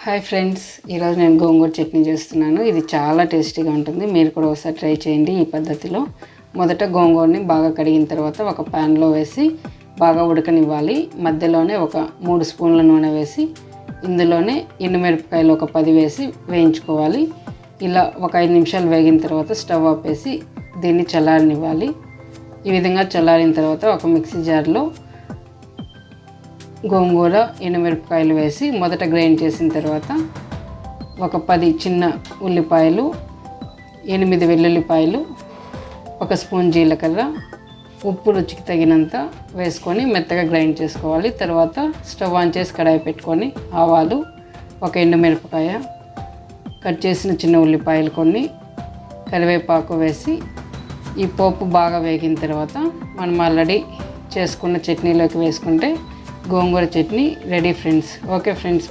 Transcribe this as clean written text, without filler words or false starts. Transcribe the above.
Hi friends, ఈరోజు నేను గోంగూర చట్నీ చేస్తున్నాను. ఇది చాలా టేస్టీగా ఉంటుంది. మీరు కూడా ఒకసారి ట్రై చేయండి ఈ పద్ధతిలో. మొదట గోంగూరని బాగా కడిగిన తర్వాత ఒక ప్యాన్లో వేసి బాగా ఉడకనివ్వాలి. మధ్యలోనే ఒక 3 స్పూన్ల నూనె వేసి ఇందులోనే ఎండుమిరపకాయలు ఒక 10 వేసి వేయించుకోవాలి. ఇలా ఒక 5 నిమిషాలు వేగిన తర్వాత స్టవ్ ఆపేసి దీన్ని చల్లారనివ్వాలి. ఈ విధంగా చల్లారిన తర్వాత ఒక మిక్సీ జార్లో గోంగూర ఎండుమిరపకాయలు వేసి మొదట గ్రైండ్ చేసిన తర్వాత ఒక 10 చిన్న ఉల్లిపాయలు, 8 వెల్లుల్లిపాయలు, 1 స్పూన్ జీలకర్ర, ఉప్పు రుచికి తగినంత వేసుకొని మెత్తగా గ్రైండ్ చేసుకోవాలి. తర్వాత స్టవ్ ఆన్ చేసి కడాయి పెట్టుకొని ఆవాలు, 1 ఎండుమిరపకాయ, కట్ చేసిన చిన్న ఉల్లిపాయలు కొన్ని, కరివేపాకు వేసి ఈ పోపు బాగా వేగిన తర్వాత మనం ఆల్రెడీ చేసుకున్న చట్నీలోకి వేసుకుంటే గోంగూర చట్నీ రెడీ ఫ్రెండ్స్. Okay friends.